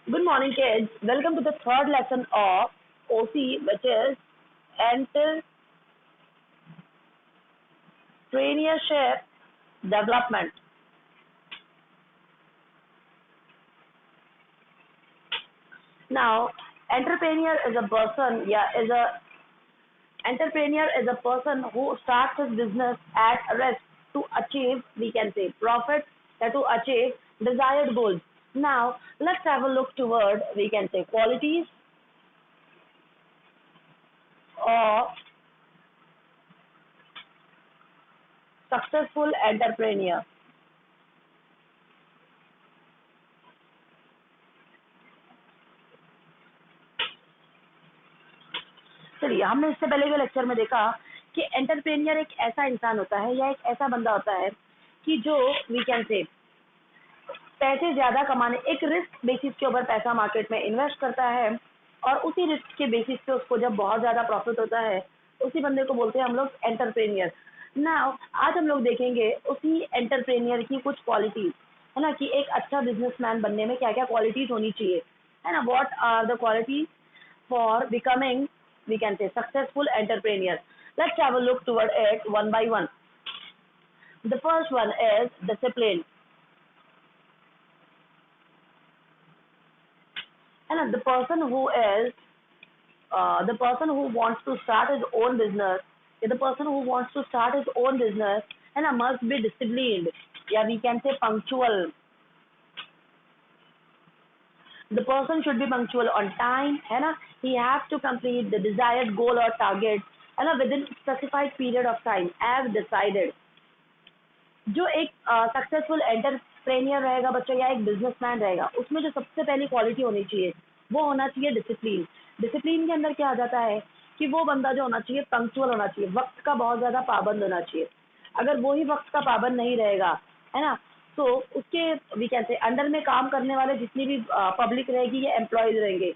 Good morning, kids. Welcome to the third lesson of OC, which is Entrepreneurship Development. Now, entrepreneur is a person, entrepreneur is a person who starts his business at risk to achieve, we can say, profit, or to achieve desired goals. Now, let's have a look toward, we can say, qualities of successful entrepreneur. चलिए, हमने इससे पहले के lecture में देखा कि entrepreneur एक ऐसा इंसान होता है या एक ऐसा बंदा होता है कि जो वी कैन से पैसे ज्यादा कमाने एक रिस्क बेसिस के ऊपर पैसा मार्केट में इन्वेस्ट करता है और उसी रिस्क के बेसिस पे उसको जब बहुत ज्यादा प्रॉफिट होता है उसी बंदे को बोलते हैं हम लोग एंटरप्रेन्योर। नाउ आज हम लोग देखेंगे उसी एंटरप्रेन्योर की कुछ क्वालिटीज, है ना, कि एक अच्छा बिजनेसमैन बनने में क्या क्या क्वालिटीज होनी चाहिए, है ना। What are the qualities for becoming, we can say, successful entrepreneur. Let's have a look toward it one by one. The first one is discipline. And the person who wants to start his own business, the person who wants to start his own business, and must be disciplined. Yeah, we can say punctual. The person should be punctual on time, है ना. He has to complete the desired goal or target, है ना, within specified period of time as decided. जो एक successful entrepreneur रहेगा बच्चों या एक बिजनेसमैन रहेगा उसमें जो सबसे पहली क्वालिटी होनी चाहिए वो होना चाहिए डिसिप्लिन। डिसिप्लिन के अंदर क्या आ जाता है कि वो बंदा जो होना चाहिए पंक्चुअल होना चाहिए, वक्त का बहुत ज्यादा पाबंद होना चाहिए। अगर वो ही वक्त का पाबंद नहीं रहेगा, है ना, तो उसके वी कैन से अंडर में काम करने वाले जितनी भी पब्लिक रहेगी या एम्प्लॉयज रहेंगे,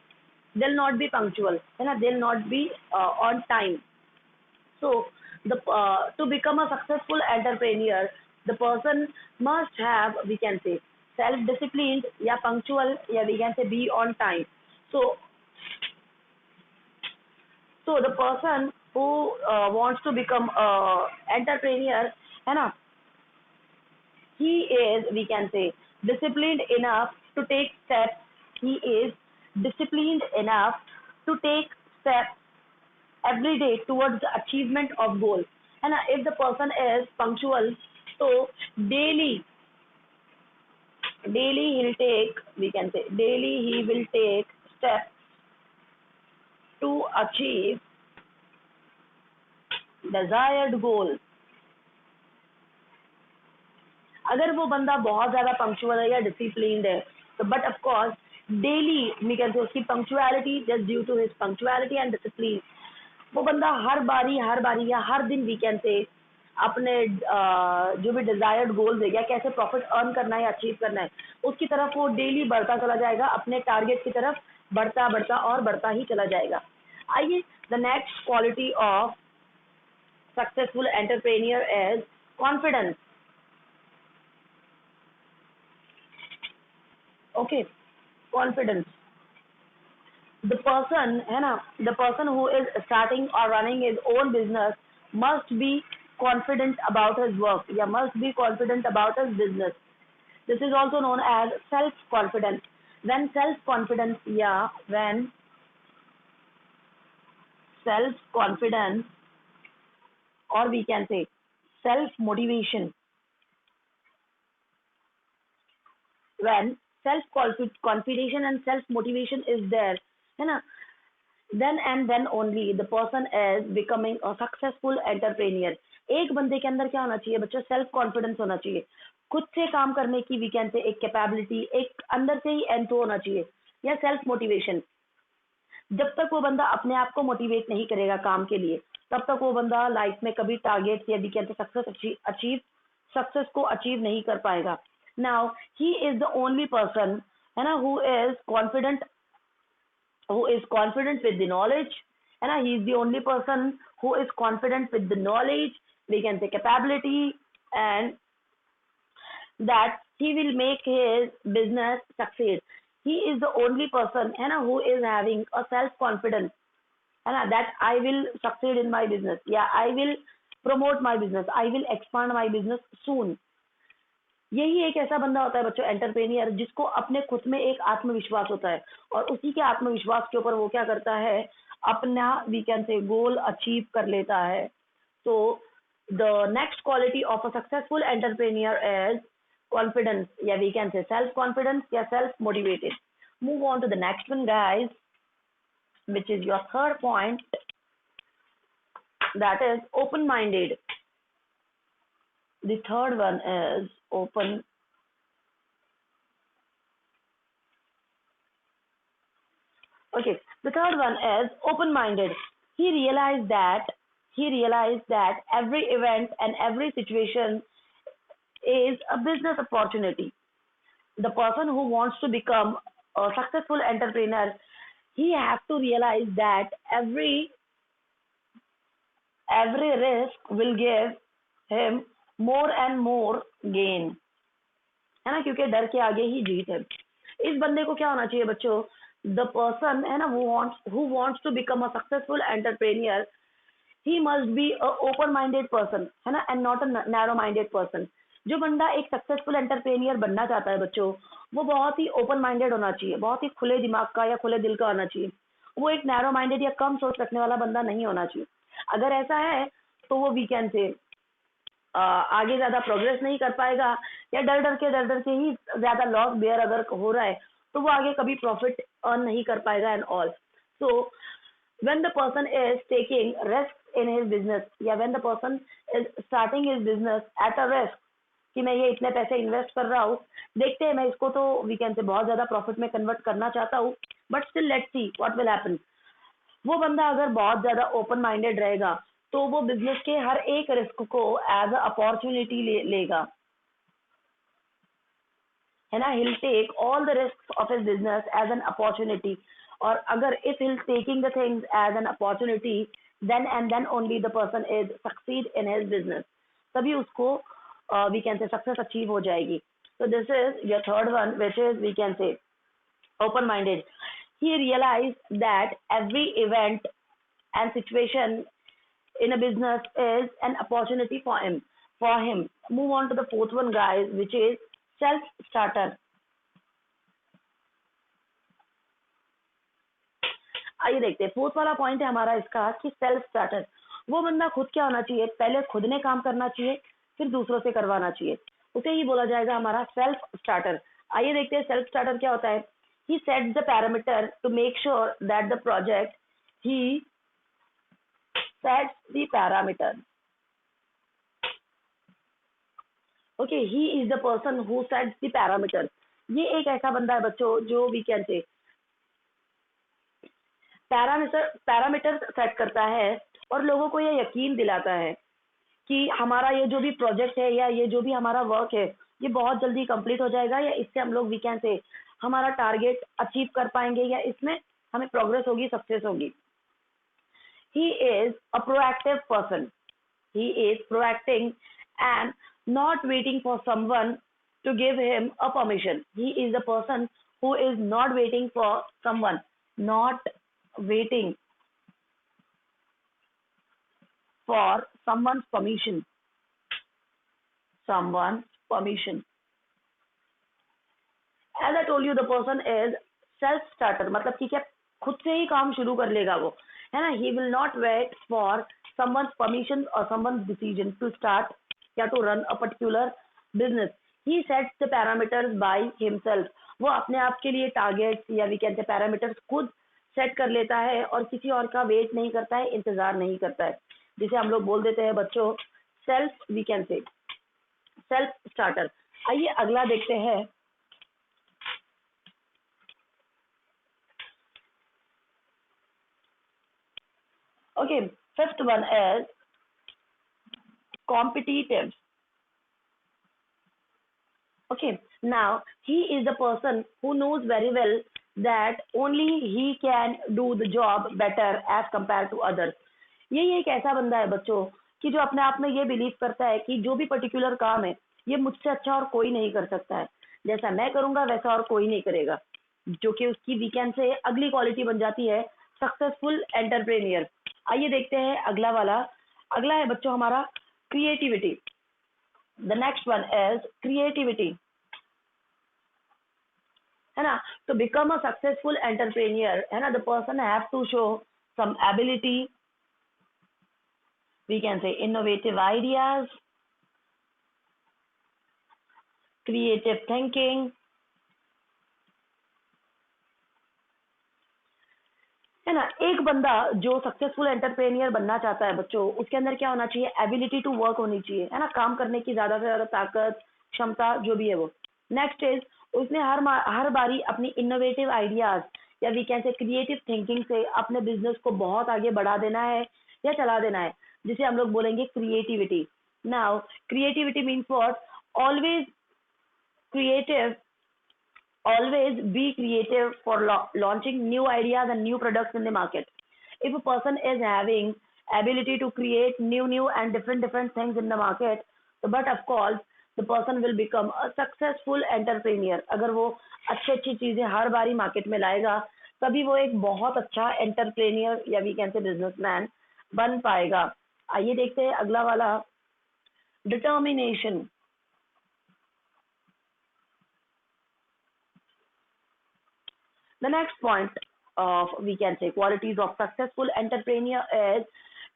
दिल नॉट बी पंक्चुअल, है ना, they'll not be on time. So, to become a successful entrepreneur, the person must have, we can say, self-disciplined, yeah, punctual, yeah, we can say, be on time. So, so the person who wants to become a entrepreneur, है ना, he is, we can say, disciplined enough to take steps. He is disciplined enough to take steps every day towards the achievement of goal. And if the person is punctual, so daily, daily he'll take, we can say, daily he will take steps to achieve desired goal. अगर वो बंदा बहुत ज्यादा punctual है या disciplined है तो but of course daily we can say उसकी punctuality just due to his punctuality and discipline वो बंदा हर बारी या हर दिन वीकेंड से अपने जो भी डिजायर्ड गोल्स है या कैसे प्रॉफिट अर्न करना है अचीव करना है उसकी तरफ वो डेली बढ़ता चला जाएगा, अपने टारगेट की तरफ बढ़ता बढ़ता और बढ़ता ही चला जाएगा। आइए, the next quality of successful entrepreneur is confidence. Okay, confidence. The person, है ना, the person who is starting or running his own business must be confident about his work. Yeah, must be confident about his business. This is also known as self-confidence. When self-confidence, yeah, when self-confidence, or we can say self-motivation, when self-confidence and self-motivation is there, है ना, then and then only the person is becoming a successful entrepreneur. एक बंदे के अंदर क्या होना चाहिए बच्चों, सेल्फ कॉन्फिडेंस होना चाहिए, खुद से काम करने की वी कैन से एक कैपेबिलिटी एक अंदर से ही एंथो होना चाहिए, या सेल्फ मोटिवेशन। जब तक वो बंदा अपने आप को मोटिवेट नहीं करेगा काम के लिए तब तक वो बंदा लाइफ में कभी टारगेट या वी कैन से सक्सेस को अचीव नहीं कर पाएगा। Now he is the only person, है ना, who is confident with the knowledge, and he is the only person who is confident with the knowledge, we can say capability, and that he will make his business succeed. He is the only person है ना who is having a self confidence, है ना, that I will succeed in my business, या I will promote my business, I will expand my business soon. यही एक ऐसा बंदा होता है बच्चों एंटरप्रेन्योर, जिसको अपने खुद में एक आत्मविश्वास होता है, और उसी के आत्मविश्वास के ऊपर वो क्या करता है, अपना वी कैन से गोल अचीव कर लेता है। तो the next quality of a successful entrepreneur is confidence, या we can say self confidence या self motivated. Move on to the next one guys, which is your third point, that is open minded. The third one is open. Okay, the third one is open minded. He realized that every event and every situation is a business opportunity. The person who wants to become a successful entrepreneur, he has to realize that every risk will give him more and more gain, है ना, क्योंकि डर के आगे ही जीत है। इस बंदे को क्या होना चाहिए बच्चों, द पर्सन है ना who wants to become a successful entrepreneur, he must be a open minded person, है ना, and not a narrow minded person. जो बंदा एक सक्सेसफुल एंटरप्रेन्योर बनना चाहता है बच्चों, वो बहुत ही ओपन माइंडेड होना चाहिए, बहुत ही खुले दिमाग का या खुले दिल का होना चाहिए। वो एक नैरो माइंडेड या कम सोच रखने वाला बंदा नहीं होना चाहिए। अगर ऐसा है तो वो वी कैन से आगे ज्यादा प्रोग्रेस नहीं कर पाएगा, या डर डर के ही ज्यादा लॉस बेयर अगर हो रहा है तो वो आगे कभी प्रॉफिट अर्न नहीं कर पाएगा and all. So when the person is taking risk in his business, या when the person is starting his business at a risk, कि मैं ये इतने पैसे इन्वेस्ट कर रहा हूँ, देखते हैं मैं इसको तो वी कैन से बहुत ज्यादा प्रॉफिट में कन्वर्ट करना चाहता हूँ, but still let's see what will happen. वो बंदा अगर बहुत ज्यादा ओपन माइंडेड रहेगा तो वो बिजनेस के हर एक रिस्क को एज अ अपॉर्चुनिटी लेगा, है ना, he'll take all the risks of his business as an opportunity। और अगर if he'll taking the things as an opportunity, then only the person is succeed in his business, तभी उसको we can say success achieve हो जाएगी। So this is your third one, which is we can say open minded. He realized that every event and situation in a business is an opportunity for him. Move on to the fourth one guys, which is self starter। आइए देखते हैं, fourth वाला point है हमारा इसका कि self starter. वो बंदा खुद क्या होना चाहिए, पहले खुद ने काम करना चाहिए, फिर दूसरों से करवाना चाहिए, उसे ही बोला जाएगा हमारा सेल्फ स्टार्टर। आइए देखते हैं सेल्फ स्टार्टर क्या होता है। He sets the parameter to make sure that the project, he sets the parameter, okay, he is the person who sets the parameter. ये एक ऐसा बंदा है बच्चों जो we can say parameter set करता है और लोगों को ये यकीन दिलाता है कि हमारा ये जो भी प्रोजेक्ट है या ये जो भी हमारा वर्क है ये बहुत जल्दी कंप्लीट हो जाएगा, या इससे हम लोग वी कैन से हमारा टारगेट अचीव कर पाएंगे, या इसमें हमें प्रोग्रेस होगी, सक्सेस होगी। He is a proactive person, he is proacting and not waiting for someone to give him a permission। he is the person who is not waiting for someone, not waiting for someone's permission, as I told you the person is self starter, मतलब कि क्या खुद से ही काम शुरू कर लेगा वो, है ना। he will not wait for someone's permission or someone's decision to start या to run a particular business। he sets the parameters by himself। वो अपने आप के लिए टारगेट्स या वी कैन से पैरामीटर्स खुद सेट कर लेता है और किसी और का वेट नहीं करता है, इंतजार नहीं करता है, जिसे हम लोग बोल देते हैं बच्चों self we can say self starter. आइए अगला देखते हैं। Okay, fifth one is competitive। Okay, now he is the person who knows very well that only he can do the job better as compared to others। यही एक ऐसा बंदा है बच्चों कि जो अपने आप में ये बिलीव करता है कि जो भी पर्टिकुलर काम है ये मुझसे अच्छा और कोई नहीं कर सकता है, जैसा मैं करूंगा वैसा और कोई नहीं करेगा। जो कि उसकी वीकेंड से अगली क्वालिटी बन जाती है सक्सेसफुल एंटरप्रेन्योर। आइए देखते हैं अगला वाला। अगला है बच्चों हमारा creativity. The next one is creativity, है ना। To become a successful entrepreneur, है ना, the person have to show some ability, we can say innovative ideas, creative thinking, है ना। एक बंदा जो सक्सेसफुल एंटरप्रेन्योर बनना चाहता है बच्चों, उसके अंदर क्या होना चाहिए, एबिलिटी टू वर्क होनी चाहिए, है ना, काम करने की ज्यादा से ज्यादा ताकत, क्षमता जो भी है वो। नेक्स्ट इज उसने हर बारी अपनी इनोवेटिव आइडियाज या we can say creative thinking से अपने बिजनेस को बहुत आगे बढ़ा देना है या चला देना है, जिसे हम लोग बोलेंगे creativity. Now creativity means what, always creative, always be creative for launching new ideas and new products in the market. If a person is having ability to create new and different things in the market, so but of course the person will become a successful entrepreneur. अगर वो अच्छी चीजें हर बारी market में लाएगा, तभी वो एक बहुत अच्छा एंटरप्रेन्योर या वी कैन से बिजनेसमैन बन पाएगा। आइए देखते हैं अगला वाला, determination. The next point of we can say qualities of successful entrepreneur is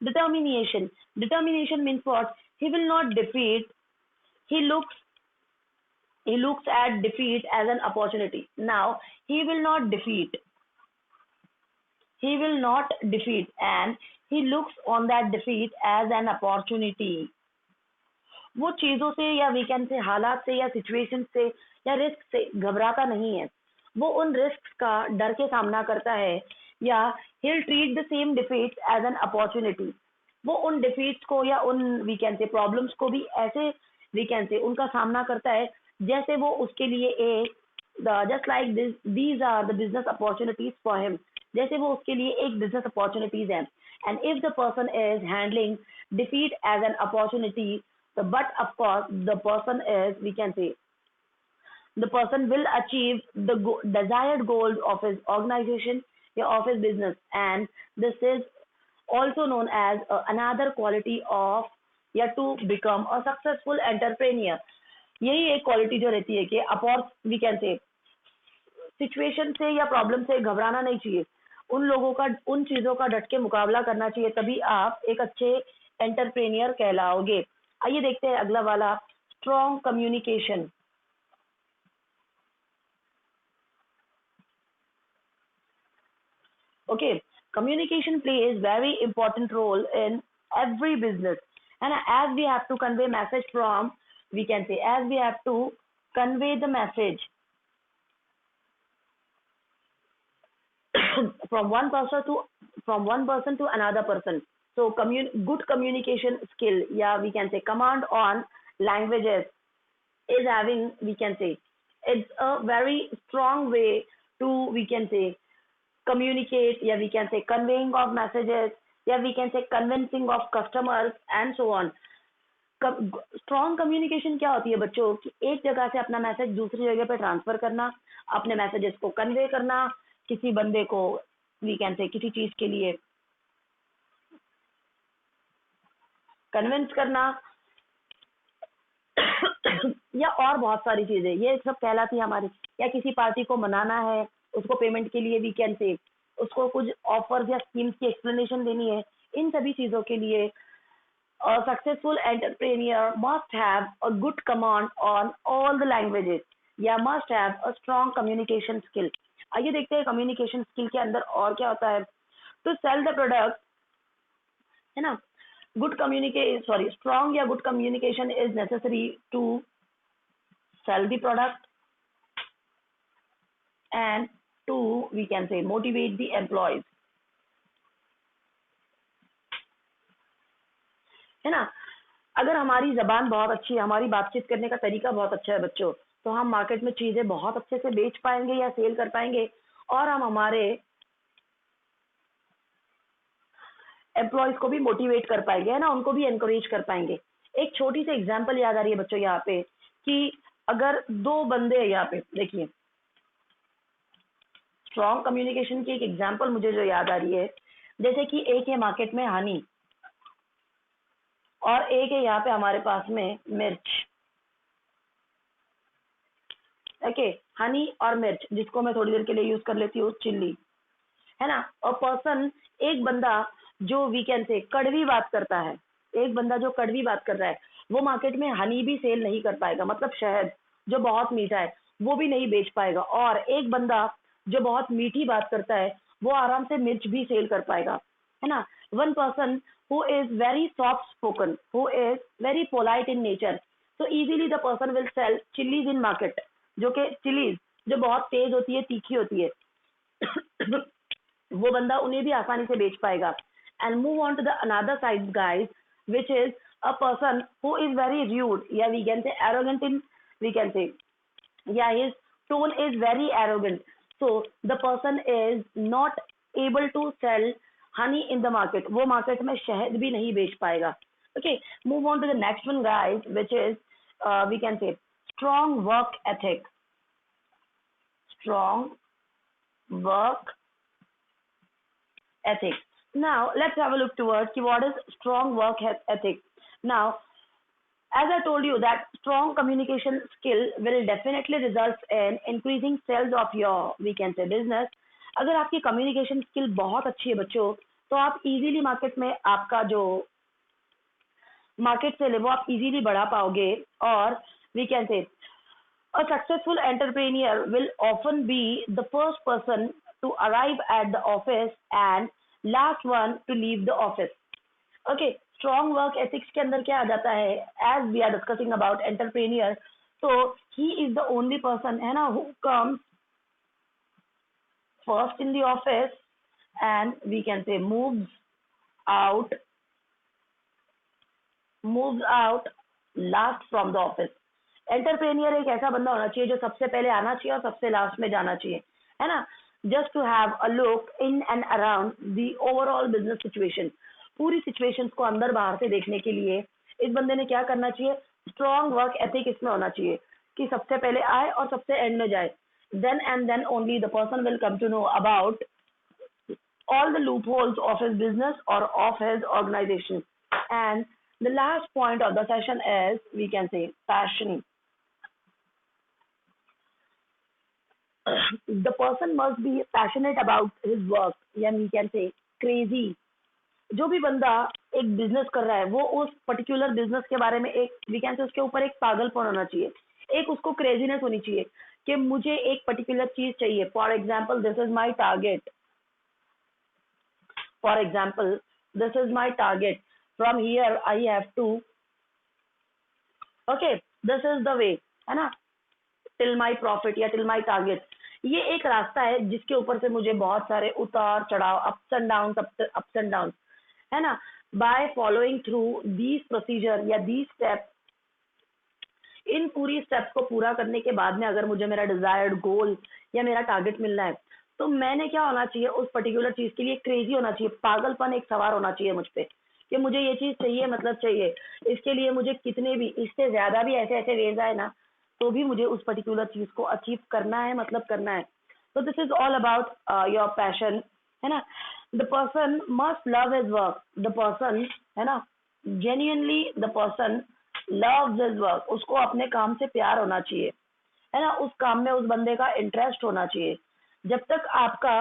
determination. Determination means what? He will not defeat. He looks he looks at defeat as an opportunity. Now he will not defeat. He will not defeat, and he looks on that defeat as an opportunity. वो चीजों से या we can से हालात से या situation से या रिस्क से घबराता नहीं है, वो उन रिस्क का डर के सामना करता है, या he'll treat the same defeats as an opportunity। वो उन डिफीट्स को या उन वी कैन से प्रॉब्लम्स को भी ऐसे वी कैन से उनका सामना करता है जैसे वो उसके लिए एक just like this these are the business opportunities for him, जैसे वो उसके लिए एक बिजनेस अपॉर्चुनिटीज है। And if the person is handling defeat as an opportunity, but of course the person is we can say the person will achieve the desired goals of his organization or of his business, and this is also known as another quality of या to become a successful entrepreneur। यही एक quality जो रहती है कि अपॉर्च we can से situation से या प्रॉब्लम से घबराना नहीं चाहिए, उन लोगों का उन चीजों का डट के मुकाबला करना चाहिए, तभी आप एक अच्छे एंटरप्रेन्योर कहलाओगे। आइए देखते हैं अगला वाला, strong communication. Okay, communication plays very important role in every business, and as we have to convey message from we can say as we have to convey the message from one person to another person. So good communication skill, yeah, we can say command on languages is having we can say it's a very strong way to we can say communicate, yeah, we can say conveying of messages, yeah, we can say convincing of customers and so on। Strong communication क्या होती है बच्चों, कि एक जगह से अपना message दूसरी जगह पे ट्रांसफर करना, अपने मैसेजेस को कन्वे करना किसी बंदे को वी कैन से किसी चीज के लिए कन्विंस करना या और बहुत सारी चीजें, ये सब कहलाती है हमारी। या किसी पार्टी को मनाना है, उसको पेमेंट के लिए वी कैन से उसको कुछ ऑफर्स या स्कीम्स की एक्सप्लेनेशन देनी है, इन सभी चीजों के लिए a successful entrepreneur must have a good command on all the languages, या must have a strong communication skill। आइए देखते हैं कम्युनिकेशन स्किल के अंदर और क्या होता है। टू सेल द प्रोडक्ट, है ना, गुड कम्युनिकेशन स्ट्रॉन्ग या good communication is necessary to sell the product and to we can say motivate the employees, है ना। अगर हमारी जबान बहुत अच्छी है, हमारी बातचीत करने का तरीका बहुत अच्छा है बच्चों, तो हम मार्केट में चीजें बहुत अच्छे से बेच पाएंगे या सेल कर पाएंगे, और हम हमारे एम्प्लॉयज को भी मोटिवेट कर पाएंगे, है ना, उनको भी एनकरेज कर पाएंगे। एक छोटी सी एग्जांपल याद आ रही है बच्चों यहाँ पे, कि अगर दो बंदे यहाँ पे देखिए, स्ट्रॉन्ग कम्युनिकेशन की एक एग्जांपल मुझे जो याद आ रही है, जैसे कि एक है मार्केट में हनी और एक है यहाँ पे हमारे पास में मिर्च। ओके, हनी और मिर्च, जिसको मैं थोड़ी देर के लिए यूज कर लेती हूँ चिल्ली, है ना। और पर्सन, एक बंदा जो वीकेंड से कड़वी बात करता है, एक बंदा जो कड़वी बात कर रहा है, वो मार्केट में हनी भी सेल नहीं कर पाएगा, मतलब शहद जो बहुत मीठा है वो भी नहीं बेच पाएगा। और एक बंदा जो बहुत मीठी बात करता है वो आराम से मिर्च भी सेल कर पाएगा, है ना। One person who is very soft spoken, who is very polite in nature, so easily the person will sell chilies in market, जो कि चिलीज जो बहुत तेज होती है, तीखी होती है, वो बंदा उन्हें भी आसानी से बेच पाएगा। And move on to the another side guys, which is a person who is very rude, या we can say arrogant in, we can say, या his tone is very arrogant, so the person is not able to sell honey in the market, वो market में शहद भी नहीं बेच पाएगा। Okay, move on to the next one, guys, which is we can say strong work ethic. Strong work ethic. Now, let's have a look towards what is strong work ethic. Now, as I told you that strong communication skill will definitely result in increasing sales of your, we can say, business. अगर आपकी communication skill बहुत अच्छी है बच्चों, तो आप easily market में आपका जो मार्केट सेल है वो आप इजीली बढ़ा पाओगे। और we can say a successful entrepreneur will often be the first person to arrive at the office and last one to leave the office. Okay, strong work ethics के अंदर क्या आ जाता है, as we are discussing about entrepreneur, तो he is the only person, है ना, who comes first in the office and we can say moves out last from the office. Entrepreneur एक ऐसा बंदा होना चाहिए जो सबसे पहले आना चाहिए और सबसे लास्ट में जाना चाहिए, है ना। Just to have a look in and around the overall business situation, पूरी सिचुएशंस को अंदर बाहर से देखने के लिए इस बंदे ने क्या करना चाहिए, स्ट्रॉन्ग वर्क एथिक इसमें होना चाहिए कि सबसे पहले आए और सबसे एंड में जाए। Then and then only the person will come to know about all the loopholes of his business or of his organization. And the last point of the session is, we can say, passion. The person must be passionate about his work, या we can say crazy. जो भी बंदा एक business कर रहा है वो उस पर्टिकुलर बिजनेस के बारे में एक, वी कैन से, उसके ऊपर एक पागलपन होना चाहिए, एक उसको क्रेजीनेस होनी चाहिए कि मुझे एक पर्टिकुलर चीज चाहिए। For example, this is my target, for example, this is my target, from here I have to, okay, this is the way, है ना, till my profit या till my target, ये एक रास्ता है जिसके ऊपर से मुझे बहुत सारे उतार चढ़ाव, ups and downs, है ना। by following through these procedure या these steps, इन पूरी स्टेप्स को पूरा करने के बाद में अगर मुझे मेरा डिजायर्ड गोल या मेरा टारगेट मिलना है, तो मैंने क्या होना चाहिए, उस पर्टिकुलर चीज के लिए क्रेजी होना चाहिए, पागलपन एक सवार होना चाहिए मुझ पे कि मुझे ये चीज चाहिए, मतलब चाहिए, इसके लिए मुझे कितने भी, इससे ज्यादा भी ऐसे ऐसे वेज आए ना, तो भी मुझे उस पर्टिकुलर चीज को अचीव करना है, मतलब करना है। तो this is all about your passion, है ना। The person must love his work, the person, है ना, genuinely the person loves his work, उसको अपने काम से प्यार होना चाहिए, है ना, उस काम में उस बंदे का इंटरेस्ट होना चाहिए। जब तक आपका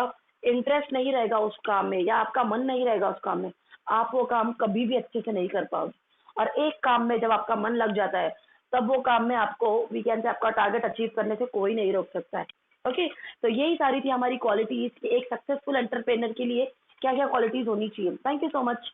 इंटरेस्ट नहीं रहेगा उस काम में या आपका मन नहीं रहेगा उस काम में, आप वो काम कभी भी अच्छे से नहीं कर पाओगे। और एक काम में जब आपका मन लग जाता है, तब वो काम में आपको, वी कैन से, आपका टारगेट अचीव करने से कोई नहीं रोक सकता है। ओके, तो यही सारी थी हमारी क्वालिटीज कि एक सक्सेसफुल एंटरप्रेन्योर के लिए क्या क्या क्वालिटीज होनी चाहिए। Thank you so much.